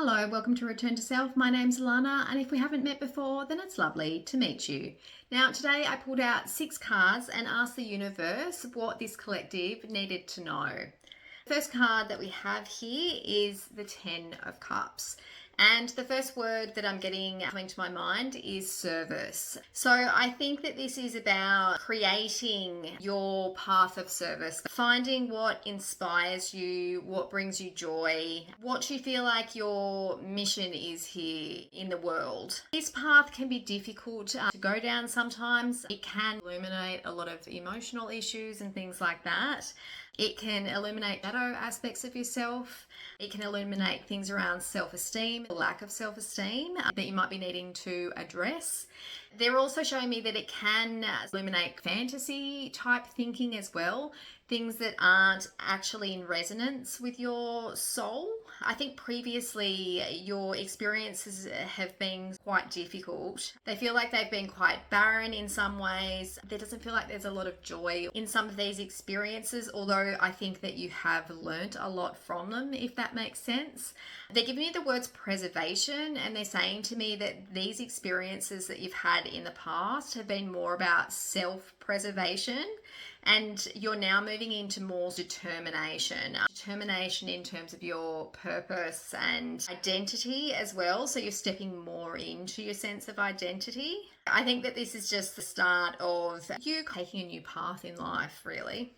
Hello, welcome to Return to Self. My name's Lana, and if we haven't met before, then it's lovely to meet you. Now, today I pulled out 6 cards and asked the universe what this collective needed to know. The first card that we have here is the 10 of Cups. And the first word that I'm getting coming to my mind is service. So I think that this is about creating your path of service, finding what inspires you, what brings you joy, what you feel like your mission is here in the world. This path can be difficult to go down sometimes. It can illuminate a lot of emotional issues and things like that. It can illuminate shadow aspects of yourself. It can illuminate things around self-esteem, lack of self-esteem that you might be needing to address. They're also showing me that it can illuminate fantasy type thinking as well, things that aren't actually in resonance with your soul. I think previously your experiences have been quite difficult. They feel like they've been quite barren in some ways. There doesn't feel like there's a lot of joy in some of these experiences, although I think that you have learnt a lot from them, if that makes sense. They're giving me the words preservation, and they're saying to me that these experiences that you've had in the past have been more about self-preservation, and you're now moving into more determination in terms of your purpose and identity as well. So you're stepping more into your sense of identity. I think that this is just the start of you taking a new path in life, really.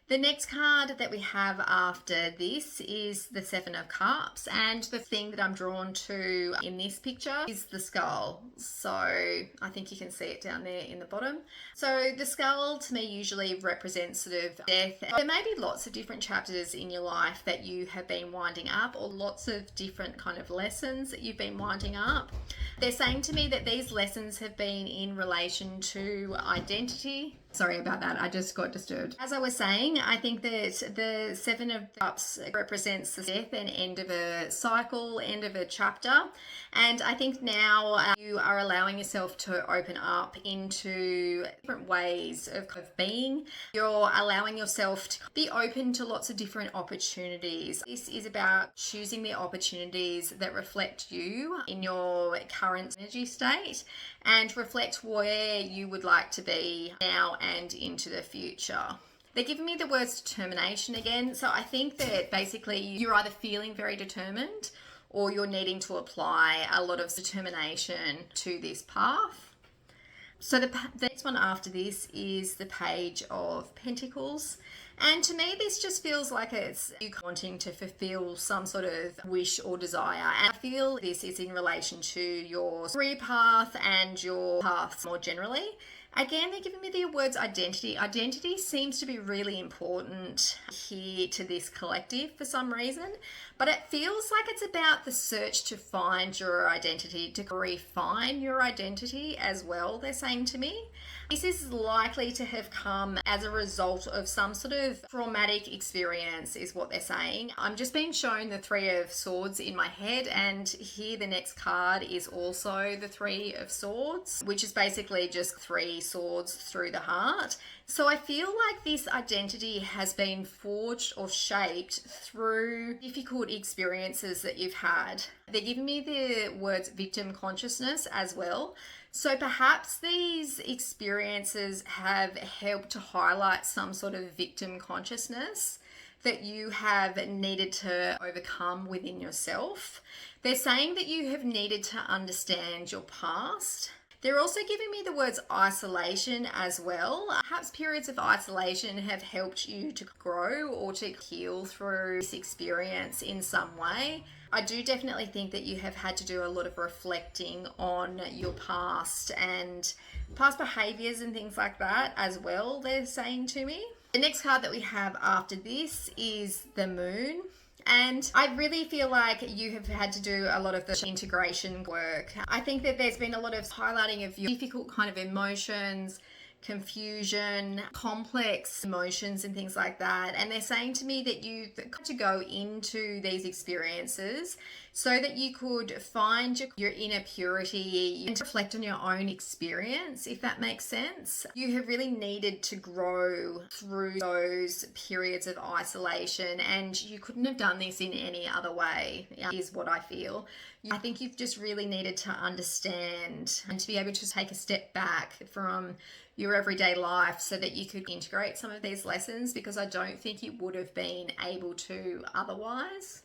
The next card that we have after this is the 7 of Cups, and the thing that I'm drawn to in this picture is the skull. So I think you can see it down there in the bottom. So the skull to me usually represents sort of death. There may be lots of different chapters in your life that you have been winding up, or lots of different kind of lessons that you've been winding up. They're saying to me that these lessons have been in relation to identity. Sorry about that, I just got disturbed. As I was saying, I think that the 7 of Cups represents the death and end of a cycle, end of a chapter. And I think now you are allowing yourself to open up into different ways of being. You're allowing yourself to be open to lots of different opportunities. This is about choosing the opportunities that reflect you in your current energy state and reflect where you would like to be now and into the future. They're giving me the words determination again. So I think that basically you're either feeling very determined or you're needing to apply a lot of determination to this path. So the next one after this is the Page of Pentacles. And to me, this just feels like it's you wanting to fulfill some sort of wish or desire. And I feel this is in relation to your career path and your paths more generally. Again, they're giving me the words identity. Identity seems to be really important here to this collective for some reason, but it feels like it's about the search to find your identity, to refine your identity as well, they're saying to me. This is likely to have come as a result of some sort of traumatic experience is what they're saying. I'm just being shown the 3 of Swords in my head, and here the next card is also the 3 of Swords, which is basically just 3 swords through the heart. So I feel like this identity has been forged or shaped through difficult experiences that you've had. They're giving me the words victim consciousness as well. So perhaps these experiences have helped to highlight some sort of victim consciousness that you have needed to overcome within yourself. They're saying that you have needed to understand your past. They're also giving me the words isolation as well. Perhaps periods of isolation have helped you to grow or to heal through this experience in some way. I do definitely think that you have had to do a lot of reflecting on your past and past behaviors and things like that as well, they're saying to me. The next card that we have after this is the Moon. And I really feel like you have had to do a lot of the integration work. I think that there's been a lot of highlighting of your difficult kind of emotions, confusion, complex emotions and things like that. And they're saying to me that you've got to go into these experiences so that you could find your inner purity and reflect on your own experience, if that makes sense. You have really needed to grow through those periods of isolation, and you couldn't have done this in any other way, is what I feel. I think you've just really needed to understand and to be able to take a step back from your everyday life so that you could integrate some of these lessons, because I don't think you would have been able to otherwise.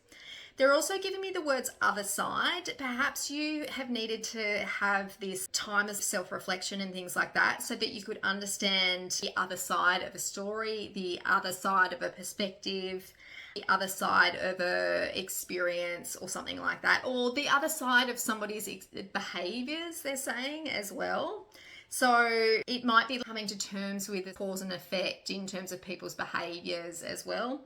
They're also giving me the words other side. Perhaps you have needed to have this time of self-reflection and things like that so that you could understand the other side of a story, the other side of a perspective, the other side of a experience or something like that, or the other side of somebody's behaviors, they're saying as well. So it might be coming to terms with the cause and effect in terms of people's behaviors as well.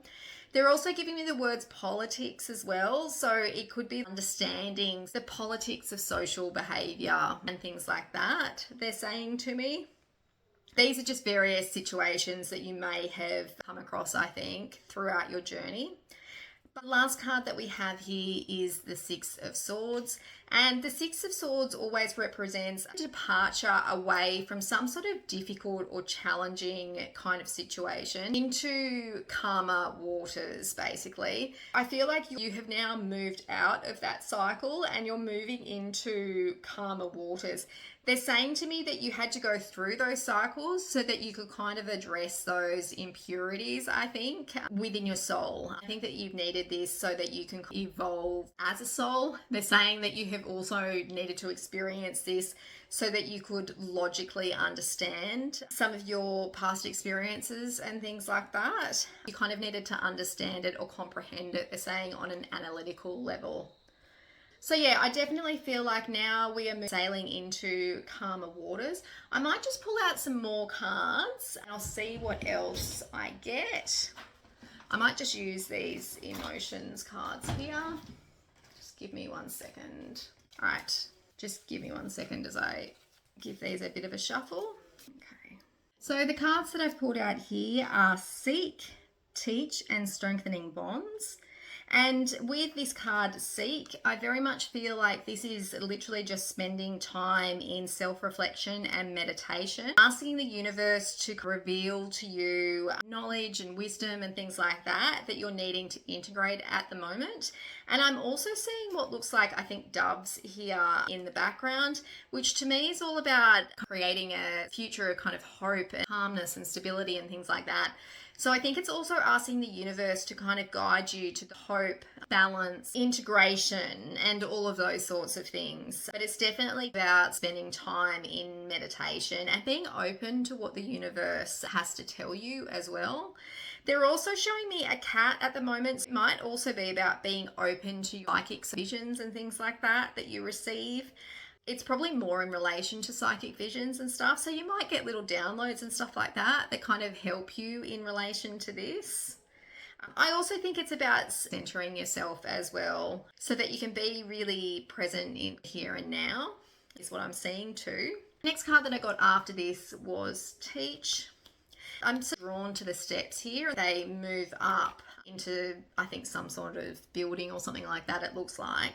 They're also giving me the words politics as well. So it could be understanding the politics of social behavior and things like that, they're saying to me. These are just various situations that you may have come across, I think, throughout your journey. But the last card that we have here is the Six of Swords. And the Six of Swords always represents a departure away from some sort of difficult or challenging kind of situation into calmer waters, basically. I feel like you have now moved out of that cycle and you're moving into calmer waters. They're saying to me that you had to go through those cycles so that you could kind of address those impurities, I think, within your soul. I think that you've needed this so that you can evolve as a soul. They're saying that you have also needed to experience this so that you could logically understand some of your past experiences and things like that. You kind of needed to understand it or comprehend it, they're saying, on an analytical level. So yeah, I definitely feel like now we are sailing into calmer waters. I might just pull out some more cards and I'll see what else I get. I might just use these emotions cards here. Just give me 1 second. All right, just give me 1 second as I give these a bit of a shuffle. Okay. So the cards that I've pulled out here are Seek, Teach, and Strengthening Bonds. And with this card, Seek, I very much feel like this is literally just spending time in self-reflection and meditation, asking the universe to reveal to you knowledge and wisdom and things like that that you're needing to integrate at the moment. And I'm also seeing what looks like, I think, doves here in the background, which to me is all about creating a future of kind of hope and calmness and stability and things like that. So I think it's also asking the universe to kind of guide you to the hope, balance, integration, and all of those sorts of things. But it's definitely about spending time in meditation and being open to what the universe has to tell you as well. They're also showing me a cat at the moment. It might also be about being open to psychic visions and things like that you receive. It's probably more in relation to psychic visions and stuff. So you might get little downloads and stuff like that that kind of help you in relation to this. I also think it's about centering yourself as well so that you can be really present in here and now is what I'm seeing too. Next card that I got after this was Teach. I'm so drawn to the steps here. They move up into, I think, some sort of building or something like that, it looks like.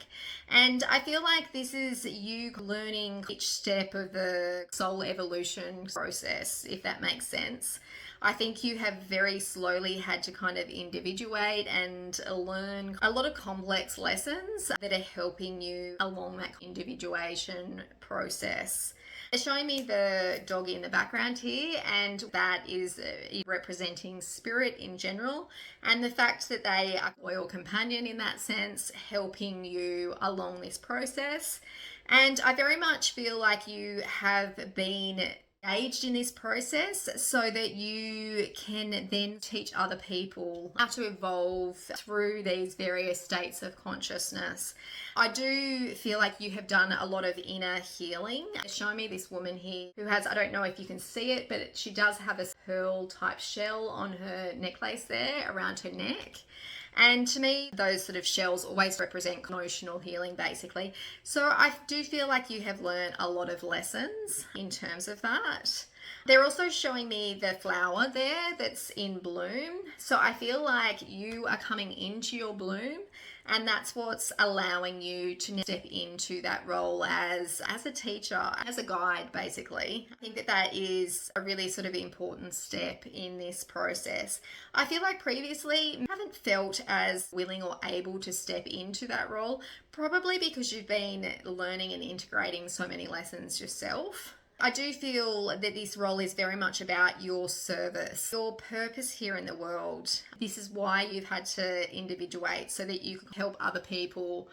And I feel like this is you learning each step of the soul evolution process, if that makes sense. I think you have very slowly had to kind of individuate and learn a lot of complex lessons that are helping you along that individuation process. They're showing me the dog in the background here, and that is representing spirit in general, and the fact that they are a loyal companion in that sense, helping you along this process. And I very much feel like you have been engaged in this process so that you can then teach other people how to evolve through these various states of consciousness. I do feel like you have done a lot of inner healing. Show me this woman here who has, I don't know if you can see it, but she does have a pearl type shell on her necklace there around her neck. And to me, those sort of shells always represent emotional healing, basically. So I do feel like you have learned a lot of lessons in terms of that. They're also showing me the flower there that's in bloom. So I feel like you are coming into your bloom And that's what's allowing you to step into that role as a teacher, as a guide, basically. I think that that is a really sort of important step in this process. I feel like previously you haven't felt as willing or able to step into that role, probably because you've been learning and integrating so many lessons yourself. I do feel that this role is very much about your service, your purpose here in the world. This is why you've had to individuate, so that you can help other people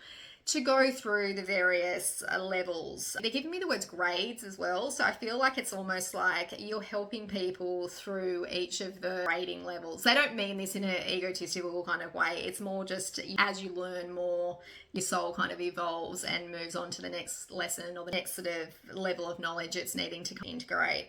to go through the various levels. They're giving me the words grades as well, so I feel like it's almost like you're helping people through each of the grading levels. They don't mean this in an egotistical kind of way. It's more just as you learn more, your soul kind of evolves and moves on to the next lesson or the next sort of level of knowledge it's needing to integrate.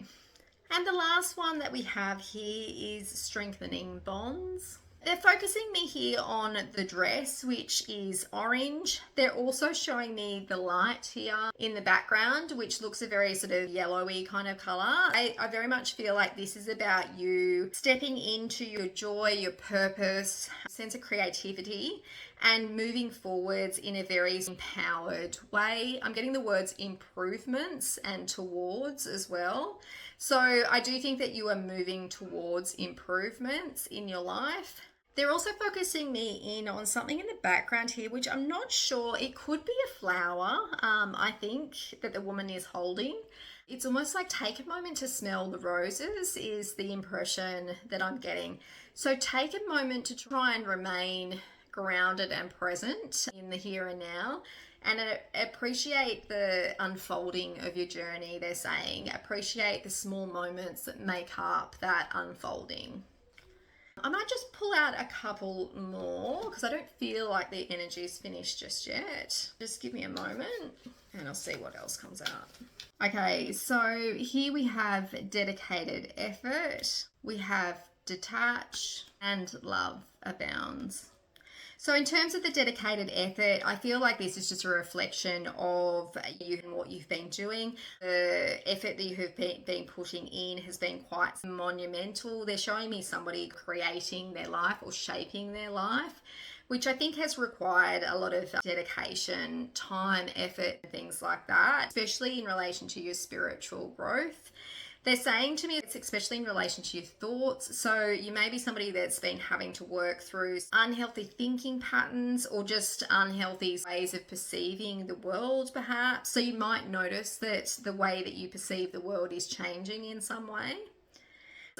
And the last one that we have here is strengthening bonds. They're focusing me here on the dress, which is orange. They're also showing me the light here in the background, which looks a very sort of yellowy kind of color. I very much feel like this is about you stepping into your joy, your purpose, sense of creativity, and moving forwards in a very empowered way. I'm getting the words improvements and towards as well. So I do think that you are moving towards improvements in your life. They're also focusing me in on something in the background here, which I'm not sure. It could be a flower, I think, that the woman is holding. It's almost like take a moment to smell the roses is the impression that I'm getting. So take a moment to try and remain grounded and present in the here and now, and appreciate the unfolding of your journey. They're saying appreciate the small moments that make up that unfolding. I might just pull out a couple more because I don't feel like the energy is finished just yet. Just give me a moment and I'll see what else comes out. Okay, so here we have dedicated effort, we have detach, and love abounds. So in terms of the dedicated effort, I feel like this is just a reflection of you and what you've been doing. The effort that you have been putting in has been quite monumental. They're showing me somebody creating their life or shaping their life, which I think has required a lot of dedication, time, effort, and things like that, especially in relation to your spiritual growth. They're saying to me it's especially in relation to your thoughts. So you may be somebody that's been having to work through unhealthy thinking patterns or just unhealthy ways of perceiving the world, perhaps. So you might notice that the way that you perceive the world is changing in some way.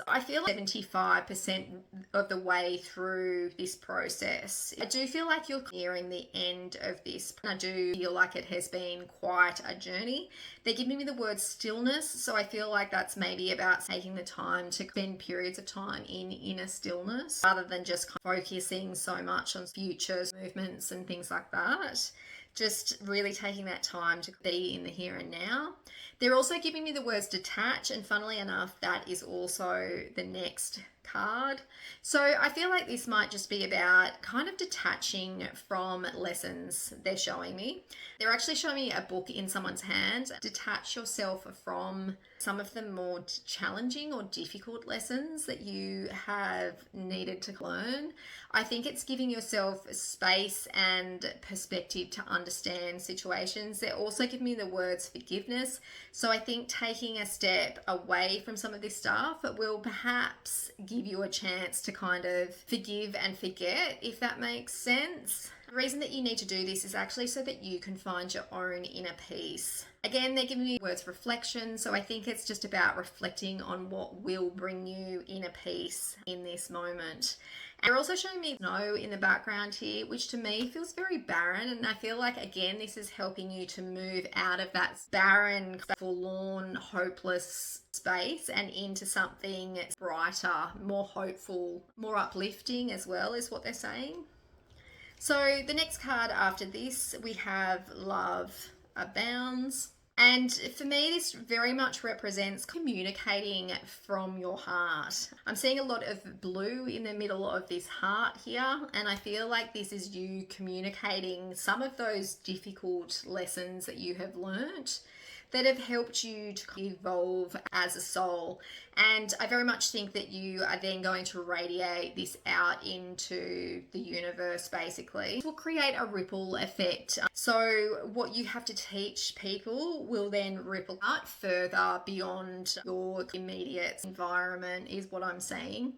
I feel like 75% of the way through this process. I do feel like you're nearing the end of this. I do feel like it has been quite a journey. They're giving me the word stillness, so I feel like that's maybe about taking the time to spend periods of time in inner stillness rather than just focusing so much on futures, movements and things like that. Just really taking that time to be in the here and now. They're also giving me the words detach, and funnily enough, that is also the next card. So I feel like this might just be about kind of detaching from lessons they're showing me. They're actually showing me a book in someone's hand. Detach yourself from some of the more challenging or difficult lessons that you have needed to learn. I think it's giving yourself space and perspective to understand situations. They're also giving me the words forgiveness. So I think taking a step away from some of this stuff will perhaps give you a chance to kind of forgive and forget, if that makes sense. The reason that you need to do this is actually so that you can find your own inner peace. Again, they're giving me words reflection, so I think it's just about reflecting on what will bring you inner peace in this moment. And they're also showing me snow in the background here, which to me feels very barren, and I feel like, again, this is helping you to move out of that barren, forlorn, hopeless space and into something brighter, more hopeful, more uplifting as well, is what they're saying. So the next card after this, we have love abounds. And for me, this very much represents communicating from your heart. I'm seeing a lot of blue in the middle of this heart here, and I feel like this is you communicating some of those difficult lessons that you have learnt. that have helped you to evolve as a soul. And I very much think that you are then going to radiate this out into the universe, basically. It will create a ripple effect. So what you have to teach people will then ripple out further beyond your immediate environment, is what I'm saying.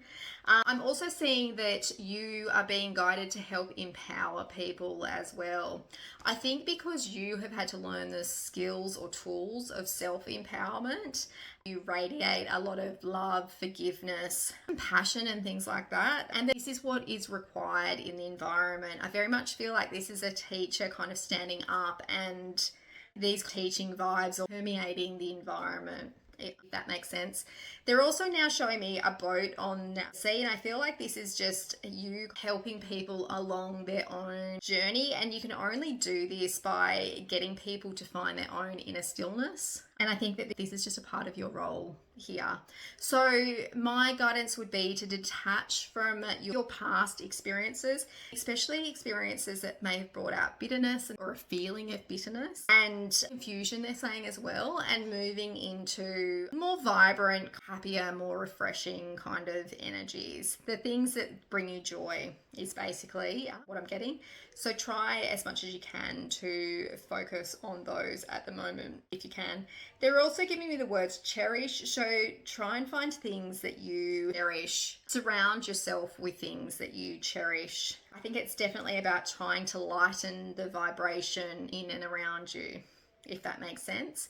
I'm also seeing that you are being guided to help empower people as well. I think because you have had to learn the skills or tools of self-empowerment, you radiate a lot of love, forgiveness, compassion, and things like that. And this is what is required in the environment. I very much feel like this is a teacher kind of standing up, and these teaching vibes are permeating the environment, if that makes sense. They're also now showing me a boat on the sea, and I feel like this is just you helping people along their own journey, and you can only do this by getting people to find their own inner stillness. And I think that this is just a part of your role here. So my guidance would be to detach from your past experiences, especially experiences that may have brought out bitterness or a feeling of bitterness and confusion, they're saying as well, and moving into more vibrant, happier, more refreshing kind of energies. The things that bring you joy is basically what I'm getting. So try as much as you can to focus on those at the moment, if you can. They're also giving me the words cherish. So try and find things that you cherish. Surround yourself with things that you cherish. I think it's definitely about trying to lighten the vibration in and around you, if that makes sense.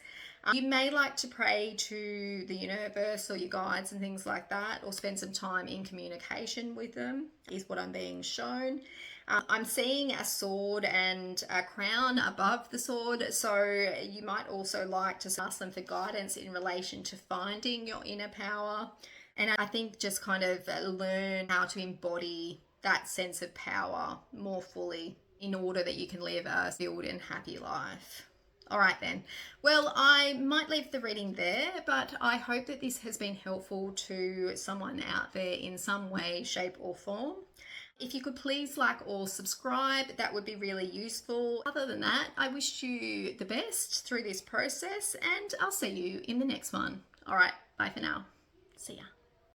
You may like to pray to the universe or your guides and things like that, or spend some time in communication with them, is what I'm being shown. I'm seeing a sword and a crown above the sword, so you might also like to ask them for guidance in relation to finding your inner power. And I think just kind of learn how to embody that sense of power more fully in order that you can live a filled and happy life. All right then. Well, I might leave the reading there, but I hope that this has been helpful to someone out there in some way, shape, or form. If you could please like or subscribe, that would be really useful. Other than that, I wish you the best through this process, and I'll see you in the next one. All right, bye for now. See ya.